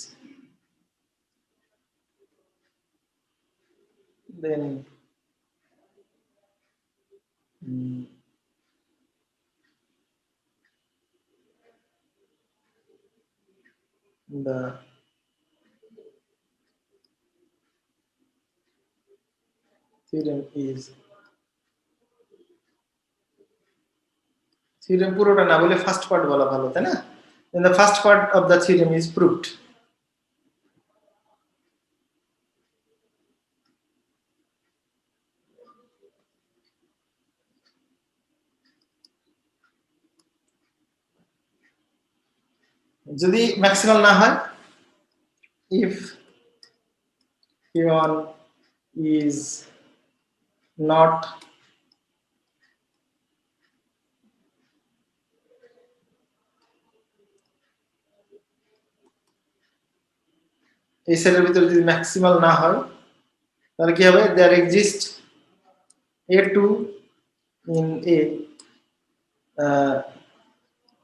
then the theorem is, theorem পুরোটা না বলে ফার্স্ট পার্ট বলা ভালো, তাই না? then the first part of the theorem is proved. যদি ম্যাক্সিমাল না হয়, if a1 is not এই সেলের ভিতরে যদি ম্যাক্সিমাল না হয় তাহলে কি হবে, there exists a2 in a,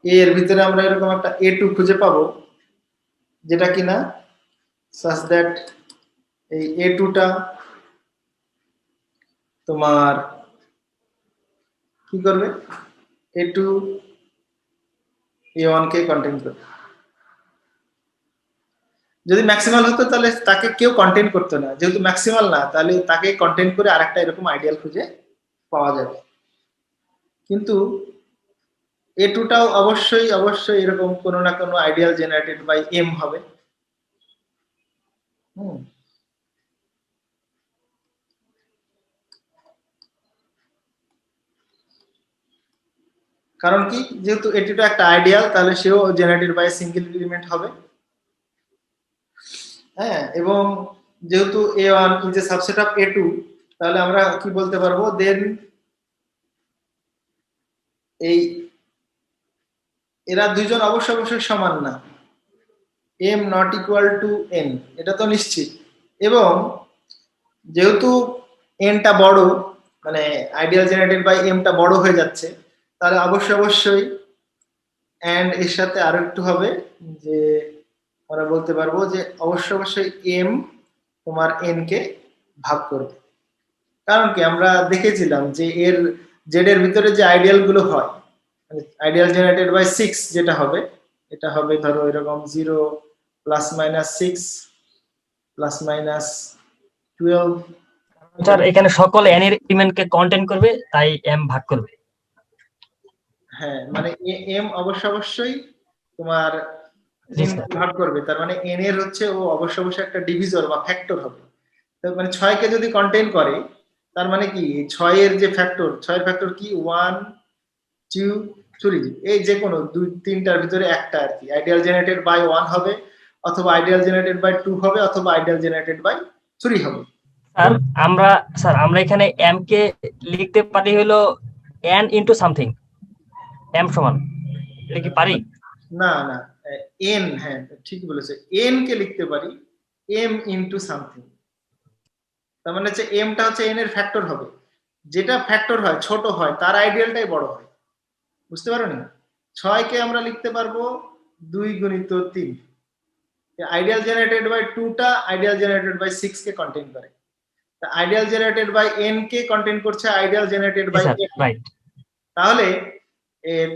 এর ভিতরে আমরা এরকম একটা a2 খুঁজে পাবো যেটা কিনা such that এই a2 টা তোমার কি করবে, a2 a1 কে কন্টেইন করবে। যদি ম্যাক্সিমাল হতো তাহলে তাকে কেউ কন্টেইন করতো না, যেহেতু ম্যাক্সিমাল না তাহলে তাকে কন্টেইন করে আরেকটা এরকম আইডিয়াল খুঁজে পাওয়া যাবে। কিন্তু a2 টাও অবশ্যই অবশ্যই এরকম কোনো না কোনো আইডিয়াল জেনারেটেড বাই m হবে। কারণ কি, যেহেতু a2 টা একটা আইডিয়াল তাহলে সেও জেনারেটেড বাই সিঙ্গেল এলিমেন্ট হবে। হ্যাঁ, এবং যেহেতু a1 is a subset of a2 তাহলে আমরা কি বলতে পারবো, দেন এই এরা দুইজন অবশ্যই অবশ্যই সমান না, m not equal to n, এটা তো নিশ্চিত। এবং যেহেতু n টা বড়, মানে আইডিয়াল জেনারেটেড বাই m টা বড় হয়ে যাচ্ছে, তাহলে অবশ্যই অবশ্যই এন্ড এর সাথে আরো একটু হবে যে আমরা বলতে পারবো যে অবশ্যই অবশ্যই m তোমার n কে ভাগ করবে। কারণ কি, আমরা দেখেছিলাম যে এর z এর ভিতরে যে আইডিয়াল গুলো হয়, মানে আইডিয়াল জেনারেটেড বাই 6 যেটা হবে, এটা হবে ধরো এরকম 0 plus minus 6 plus minus 12। Sir এখানে সকল n এর এলিমেন্ট কে কন্টেইন করবে, তাই m ভাগ করবে। হ্যাঁ, মানে m অবশ্যই অবশ্যই তোমার জি n স্যার। ভাগ করবে, তার মানে n এর হচ্ছে ও অবশ্যই অবশ্যই একটা ডিভিজর বা ফ্যাক্টর হবে। তার মানে 6 কে যদি কন্টেইন করে তার মানে কি 6 এর যে ফ্যাক্টর, 6 এর ফ্যাক্টর কি 1 2 3, এই যে কোনো দুই তিনটার ভিতরে একটা আর কি আইডিয়াল জেনারেটেড বাই 1 হবে, অথবা আইডিয়াল জেনারেটেড বাই 2 হবে, অথবা আইডিয়াল জেনারেটেড বাই 3 হবে। স্যার আমরা এখানে m কে লিখতে পারি হলো n ইনটু সামথিং, m সমান, এটা কি পারি? না না, n, হ্যাঁ ঠিক বলেছে, n কে লিখতে পারি m ইনটু সামথিং। তার মানে হচ্ছে m টা হচ্ছে n এর ফ্যাক্টর হবে, যেটা ফ্যাক্টর হয় ছোট হয় তার আইডিয়ালটাই বড় হয়। বুঝতে পারো না, 6 কে আমরা লিখতে পারবো 2 গুণিত 3, আইডিয়াল জেনারেটেড বাই 2টা আইডিয়াল জেনারেটেড বাই 6 কে কন্টেইন করে। তা আইডিয়াল জেনারেটেড বাই n কে কন্টেইন করছে ideal generated by sir m। Right. তাহলে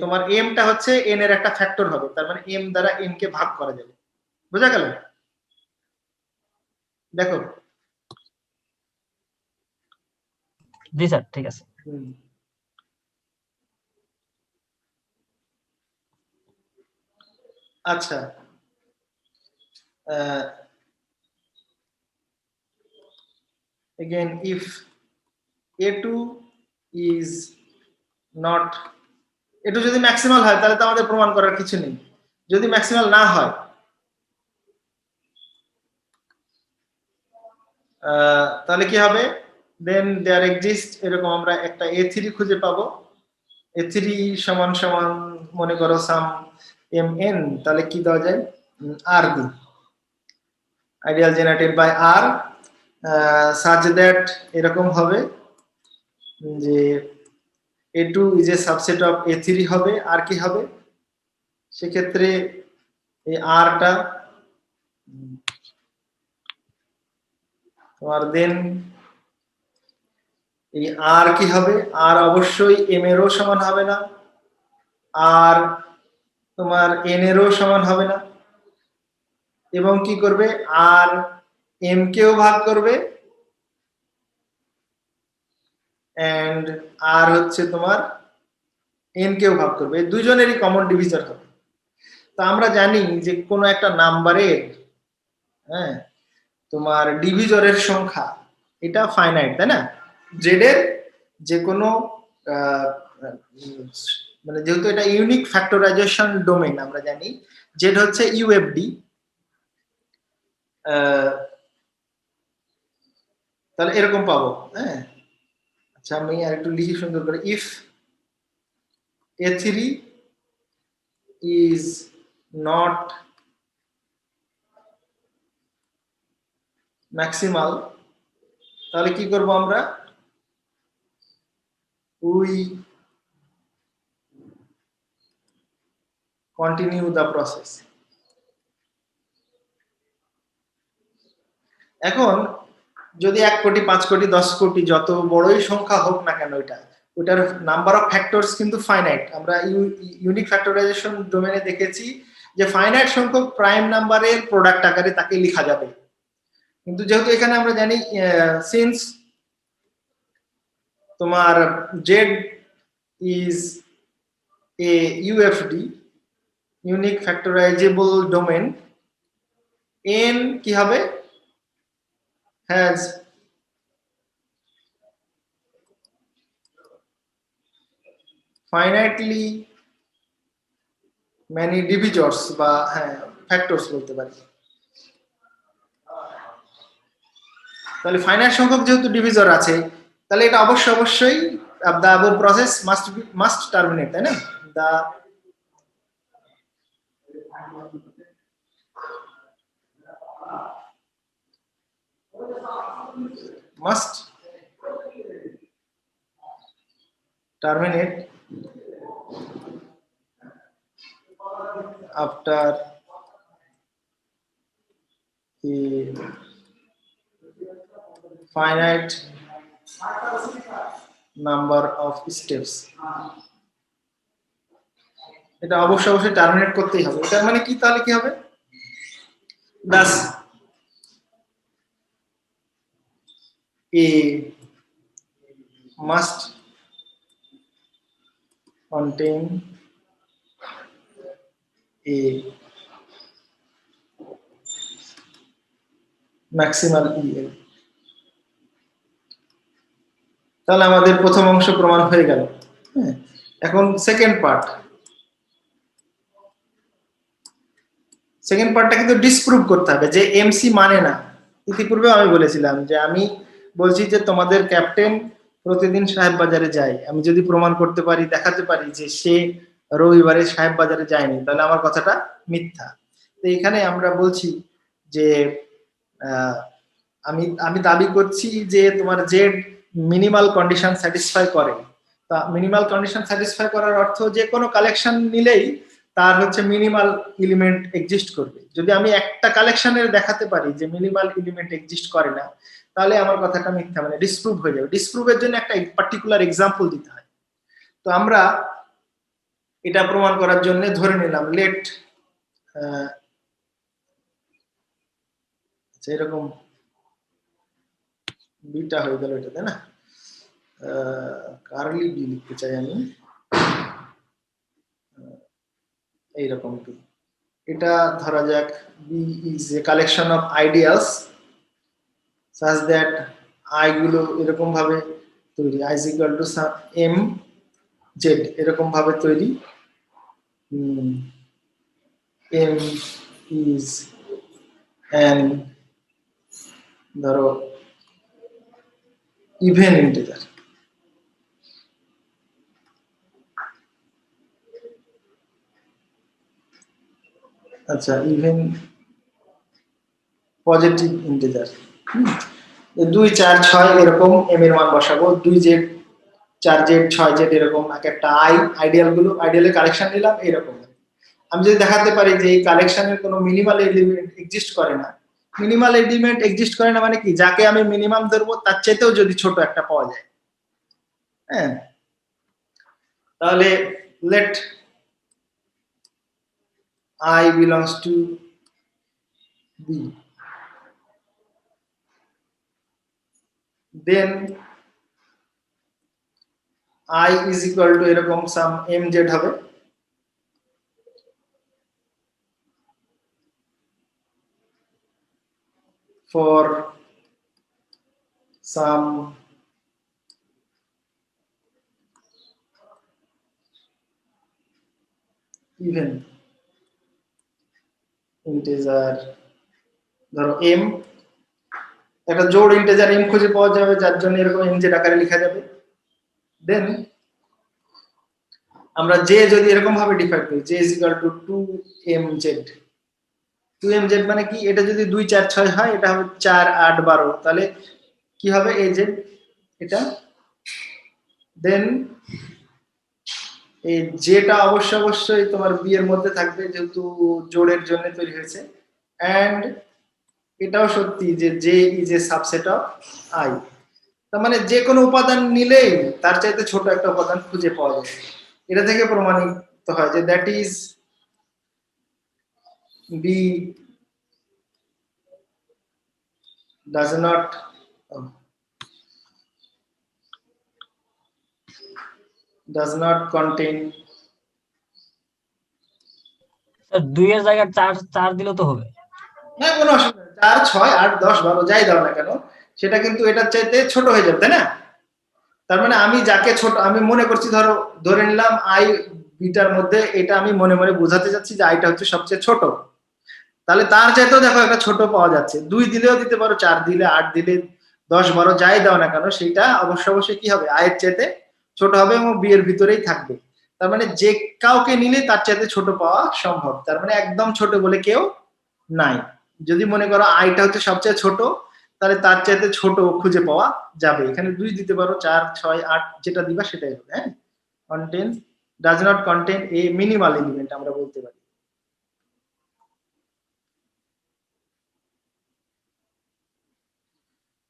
তোমার m টা হচ্ছে n এর একটা ফ্যাক্টর হবে, তার মানে m দ্বারা n কে ভাগ করা যাবে। বোঝা গেল? দেখো জি স্যার ঠিক আছে। আচ্ছা, again if a2 is not, a2 যদি ম্যাক্সিমাল হয় তাহলে তো আমাদের প্রমাণ করার কিছু নেই। যদি ম্যাক্সিমাল না হয় তাহলে কি হবে, দেন দেয়ার এক্সিস্ট, এরকম আমরা একটা a3 খুঁজে পাবো। a3 সমান সমান মনে করো সাম mn, তাহলে কি দেওয়া যায়, r the ideal generated by r such that এরকম হবে যে a2 is a subset of a3 হবে। আর কি হবে সেক্ষেত্রে এই r টা তোমার, দেন এই r কি হবে, r অবশ্যই m এরও সমান হবে না, আর তোমার n এরও সমান হবে না, এবং কি করবে r m কেও ভাগ করবে এন্ড r হচ্ছে তোমার n কেও ভাগ করবে, দুইজনেরই কমন ডিভিজর হবে। তো আমরা জানি যে কোনো একটা নাম্বারের হ্যাঁ তোমার ডিভিজরের সংখ্যা এটা ফাইনাইট, তাই না? জেড এর যে কোনো মানে যেহেতু এটা ইউনিক ফ্যাক্টরাইজেশন ডোমেইন, আমরা জানি জেড হচ্ছে ইউএফডি, তাহলে এরকম পাবো। হ্যাঁ আচ্ছা, আমি আর একটু লিখি সুন্দর করে, if a3 is not maximal, তাহলে কি করব আমরা, we continue the process। এখন যদি 1 কোটি 5 কোটি 10 কোটি যত বড়ই সংখ্যা হোক না কেন, ওটার নাম্বার অফ ফ্যাক্টরস কিন্তু ফাইনাইট। আমরা ইউনিক ফ্যাক্টরাইজেশন ডোমেইনে দেখেছি যে ফাইনাইট সংখ্যক প্রাইম নাম্বারের প্রোডাক্ট আকারে তাকে লেখা যাবে, কিন্তু যেহেতু এখানে আমরা জানি সিন্স তোমার z is a UFD unique factorizable domain, n কি হবে, has finitely many divisors বা হ্যাঁ ফ্যাক্টরস বলতে পারি। তাহলে ফাইনাইট সংখ্যক যেহেতু ডিভিজর আছে, তাহলে এটা অবশ্যই the above process must terminate, তাই না? the must terminate after a finite number of steps। এটা অবশ্যই টার্মিনেট করতেই হবে। এটা মানে কি, তাহলে কি হবে, thus a must contain a maximal EL। তাহলে আমাদের প্রথম অংশ প্রমাণ হয়ে গেল। এখন সেকেন্ড পার্টটা কিন্তু ডিসপ্রুভ করতে হবে যে এমসি মানে না। ইতিপূর্বে আমি বলেছিলাম যে আমি বলছি যে তোমাদের ক্যাপ্টেন প্রতিদিন সাহেব বাজারে যায়, আমি যদি প্রমাণ করতে পারি, দেখাতে পারি যে সে রবিবারে সাহেব বাজারে যায়নি, তাহলে আমার কথাটা মিথ্যা। তো এখানে আমরা বলছি যে আমি দাবি করছি যে তোমার জেড মিনিমাল কন্ডিশন স্যাটিসফাই করে। তা মিনিমাল কন্ডিশন স্যাটিসফাই করার অর্থ যে কোনো কালেকশন নিলেই তার হচ্ছে মিনিমাল এলিমেন্ট এক্সিস্ট করবে। যদি আমি একটা কালেকশনের দেখাতে পারি যে মিনিমাল এলিমেন্ট এক্সিস্ট করে না, তাহলে আমার কথাটা মিথ্যা, মানে ডিসপ্রুভ হয়ে যাবে। ডিসপ্রুভের জন্য একটা পার্টিকুলার এক্সাম্পল দিতে হয়। তো আমরা এটা প্রমাণ করার জন্য ধরে নিলাম লেট এরকম বিটা হয়ে গেল এটা, তাই না? কার্লি বি লিখতে চাই আমি, এইরকম একটু। এটা ধরা যাক B is a collection of ideals such that I গুলো এরকম ভাবে তৈরি, I is equal to M Z এরকম ভাবে তৈরি। এম ইজ অ্যান ধরো ইভেন ইন্টিজার। আচ্ছা, ইভেন পজিটিভ ইন্টিজার। 2 4 6 এরকম এম এর মান বসাবো, 2 জেড 4 জেড 6 জেড এরকম এক একটা আইডিয়াল গুলো, আইডিয়ালের কালেকশন নিলাম এরকম। আমি যদি দেখাতে পারি যে এই কালেকশনের কোনো মিনিমাল এলিমেন্ট এক্সিস্ট করে না, মিনিমাল এলিমেন্ট এক্সিস্ট করে না মানে কি, যাকে আমি মিনিমাম ধরবো তার চাইতেও যদি ছোট একটা পাওয়া যায়, হ্যাঁ, তাহলে late I belongs to B, then I is equal to এরকম সাম mz হবে, for some even integer ধরো m, একটা জোড় ইন্টিজার m খুঁজে পাওয়া যাবে যার জন্য এরকম mz আকারে লেখা যাবে। দেন আমরা j যদি এরকম ভাবে ডিফাইন করি, j is equal to 2mz, 2mz মানে কি, এটা যদি 2 4 6 হয় এটা হবে 4 8 12, তাহলে কি হবে az এটা। দেন এই যেটা অবশ্যই তোমার বি এর মধ্যে থাকবে যেহেতু জোড়ের জন্য তৈরি হয়েছে, এন্ড এটাও সত্যি যে J is a subset of I. তার মানে যে কোনো উপাদান নিলেই তার চাইতে ছোট একটা উপাদান খুঁজে পাওয়া যায়। এটা থেকে প্রমাণিত হয় যে that is B does not contain, sir 2 এর জায়গায় 4 4 দিলেও তো হবে। না কোনো অসুবিধা নেই, 4 6 8 10 12 যাই দাও না কেন সেটা কিন্তু এটার চাইতে ছোট হয়ে যাবে, তাই না? তার মানে আমি যাকে ছোট আমি মনে করছি, ধরে নিলাম আই বিটার মধ্যে এটা আমি মনে মনে বোঝাতে যাচ্ছি যে আইটা হচ্ছে সবচেয়ে ছোট, তাহলে তার চাইতেও দেখো একটা ছোট পাওয়া যাচ্ছে। 2 দিলেও দিতে পারো, 4 দিলে 8 দিলে 10 12 যাই দাও না কেন সেটা অবশ্যই কি হবে, আয়ের চাইতে ছোট হবে এবং বি এর ভিতরেই থাকবে। তার মানে যে কাউকে নিলে তার চাইতে ছোট পাওয়া সম্ভব, তার মানে একদম ছোট বলে কেউ নাই। যদি মনে করো আইটা হচ্ছে সবচেয়ে ছোট, তাহলে তার চাইতে ছোট খুঁজে পাওয়া যাবে। এখানে 2 দিতে পারো, 4 6 8 যেটা দিবা সেটাই হবে। হ্যাঁ, contains does not contain a minimal element আমরা বলতে পারি।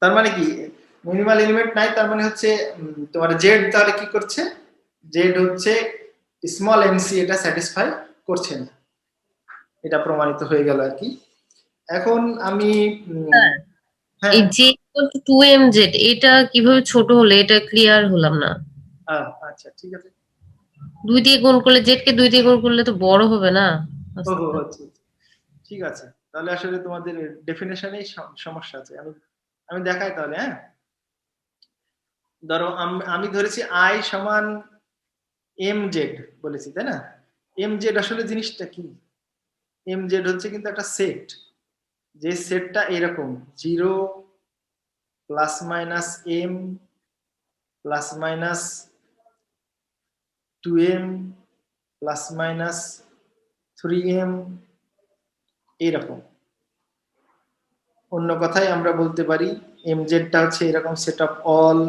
তার মানে কি মিনিমাল এলিমেন্ট নাই, তার মানে হচ্ছে তোমার জেড তাহলে কি করছে, জেড হচ্ছে স্মল এমসি এটা স্যাটিসফাই করছে না, এটা প্রমাণিত হয়ে গেল আর কি। এখন আমি হ্যাঁ এই যে 2mz এটা কিভাবে ছোট হলো এটা ক্লিয়ার হলাম না। আচ্ছা ঠিক আছে, 2 দিয়ে গুণ করলে z কে 2 দিয়ে গুণ করলে তো বড় হবে না। আচ্ছা ঠিক আছে, তাহলে আসলে তোমাদের ডেফিনেশনেই সমস্যা আছে। আমি দেখাই তাহলে। হ্যাঁ, ধরো আমি ধরেছি আই সমান mz বলেছি, তাই না? mz আসলে জিনিসটা কি, mz হচ্ছে কিন্তু একটা সেট, যে সেটটা এরকম 0 plus minus m plus minus 2m plus minus 3m এইরকম। অন্য কথায় আমরা বলতে পারি mz টা হচ্ছে এরকম set of all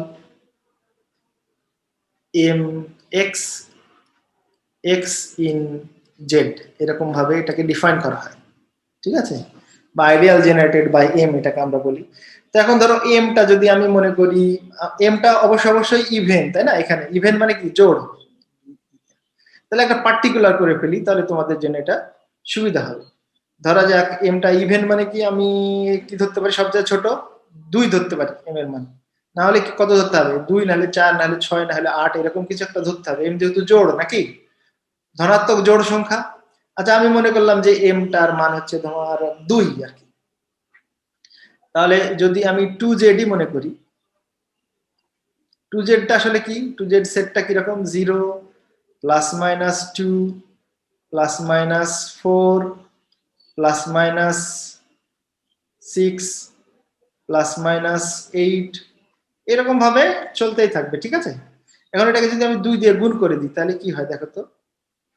m x in Z, এরকম ভাবে এটাকে ডিফাইন করা হয়, ঠিক আছে, বা আইডিয়াল জেনারেটেড বাই এম এটাকে আমরা বলি। তো এখন ধরো এমটা যদি আমি মনে করি, এমটা অবশ্যই ইভেন, তাই না, এখানে ইভেন মানে কি জোড়, তাহলে একটা পার্টিকুলার করে ফেলি, তাহলে তোমাদের জন্য এটা সুবিধা হবে। ধরা যাক এমটা ইভেন মানে কি, আমি কি ধরতে পারি সবচেয়ে ছোট 2 ধরতে পারি এম এর মান, না হলে কত ধরতে হবে 2, না হলে 4, না হলে 6, না হলে 8, এরকম কিছু একটা ধরতে হবে। এম যেহেতু জোড় নাকি ধনাত্মক জোড় সংখ্যা। আচ্ছা আমি মনে করলাম যে এমটার মান হচ্ছে তোমার 2 আর কি, তাহলে যদি আমি 2z মনে করি, 2z টা আসলে কি, 2z সেটটা কিরকম, 0 plus minus 2 plus minus 4 plus minus 6 plus minus 8, এরকম ভাবে চলতেই থাকবে, ঠিক আছে। এখন এটাকে যদি আমি 2 দিয়ে গুণ করে দিই তাহলে কি হয় দেখো তো,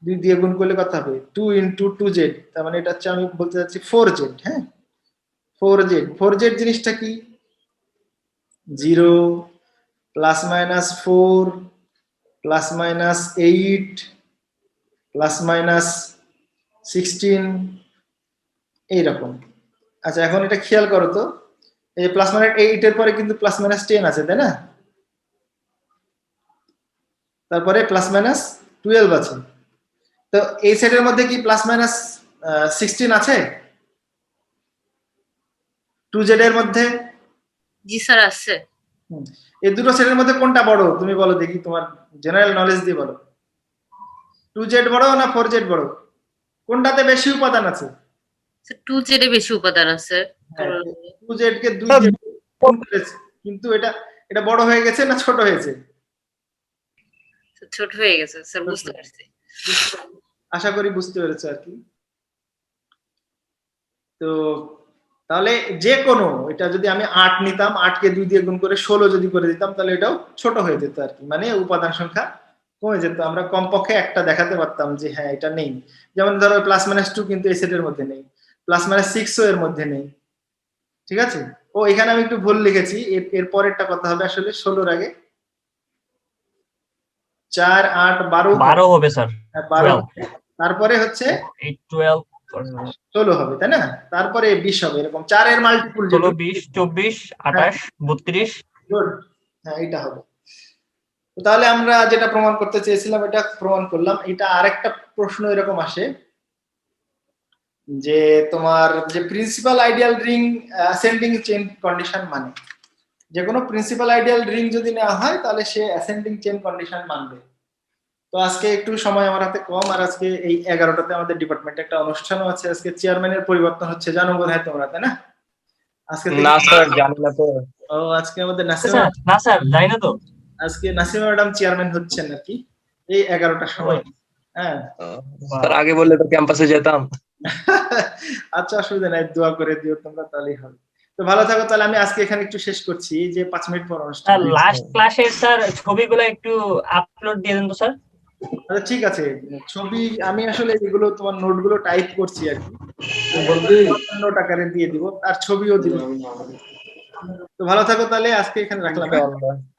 2 দিয়ে গুণ করলে কত হবে, 2 ইন্টু 2z, তার মানে এটা হচ্ছে, আমি বলতে চাচ্ছি 4z। হ্যাঁ 4z জিনিসটা কি, 0 plus minus 4 plus minus 8 plus minus 16, এইরকম। আচ্ছা এখন এটা খেয়াল করো তো, এই প্লাস মাইনাস 8 এর পরে কিন্তু প্লাস মাইনাস 10 আছে, তাই না, তারপরে প্লাস মাইনাস 12 আছে। তো এই সেটের মধ্যে কি প্লাস মাইনাস 16 আছে 2z এর মধ্যে? জি স্যার আছে। এই দুটো সেটের মধ্যে কোনটা বড় তুমি বলো দেখি, তোমার জেনারেল নলেজ দিয়ে বলো, 2z বড় না 4z বড়, কোনটাতে বেশি উপাদান আছে? 2z এ বেশি উপাদান আছে। 2z কে 2 দিয়ে গুণ করেছে, কিন্তু এটা এটা বড় হয়ে গেছে না ছোট হয়েছে? ছোট হয়ে গেছে স্যার, বুঝতে পারছি। আশা করি বুঝতে পেরেছো আর কি। তো তাহলে যে কোনো, এটা যদি আমি 8 নিতাম, 8 কে 2 দিয়ে গুণ করে 16 যদি করে দিতাম, তাহলে এটাও ছোট হয়ে যেত আর কি, মানে উপাদান সংখ্যা কমে যেত, আমরা কমপক্ষে একটা দেখাতে পারতাম যে হ্যাঁ এটা নেই। যেমন ধরো প্লাস মাইনাস 2 কিন্তু এই সেটের মধ্যে নেই, প্লাস মাইনাস 6 ও এর মধ্যে নেই, ঠিক আছে। ও এখানে আমি একটু ভুল লিখেছি, এর পরেরটা কথা হবে আসলে 16 এর আগে 4, 8, 12 12 হবে স্যার, 12, তারপরে হচ্ছে 8 12 16 হবে, তাই না, তারপরে 20 হবে, এরকম 4 এর মাল্টিপল 16 20 24 28 32। গুড, হ্যাঁ এটা হবে। তো তাহলে আমরা যেটা প্রমাণ করতে চেয়েছিলাম এটা প্রমাণ করলাম। এটা আরেকটা প্রশ্ন এরকম আসে যে তোমার যে principal ideal ring ascending chain condition, মানে যে কোনো প্রিন্সিপাল আইডিয়াল রিং যদি নেওয়া হয় তাহলে সে অ্যাসেন্ডিং চেইন কন্ডিশন মানবে। তো আজকে একটু সময় আমার হাতে কম, আর আজকে এই 11টাতে আমাদের ডিপার্টমেন্টে একটা অনুষ্ঠানও আছে, আজকে চেয়ারম্যানের পরিবর্তন হচ্ছে, জানো বোধহয় তোমরা, তাই না? আজকে না স্যার জানি না তো। ও আজকে আমাদের নাসিমা, না স্যার জানি না তো। আজকে নাসিমা ম্যাডাম চেয়ারম্যান হচ্ছেন আর কি, এই 11টার সময়। হ্যাঁ স্যার আগে বললে তো ক্যাম্পাসে যেতাম। আচ্ছা অসুবিধা নাই, দোয়া করে দিও তোমরা, তাহলেই হবে। তো ভালো থাকো, তাহলে আমি আজকে এখানে একটু শেষ করছি, যে 5 মিনিট পর অনুষ্ঠান। স্যার লাস্ট ক্লাসের স্যার ছবিগুলো একটু আপলোড দিয়ে দেন তো স্যার। আচ্ছা ঠিক আছে, ছবি আমি আসলে এগুলো তোমার নোটগুলো টাইপ করছি আর কি, নোট আকারে দিয়ে দিব, আর ছবিও দিব। তো ভালো থাকো তাহলে, আজকে এখানে রাখলাম।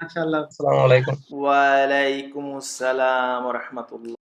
আচ্ছা আল্লাহ। আসসালামু আলাইকুম। ওয়ালাইকুম আসসালাম ওয়া রাহমাতুল্লাহ।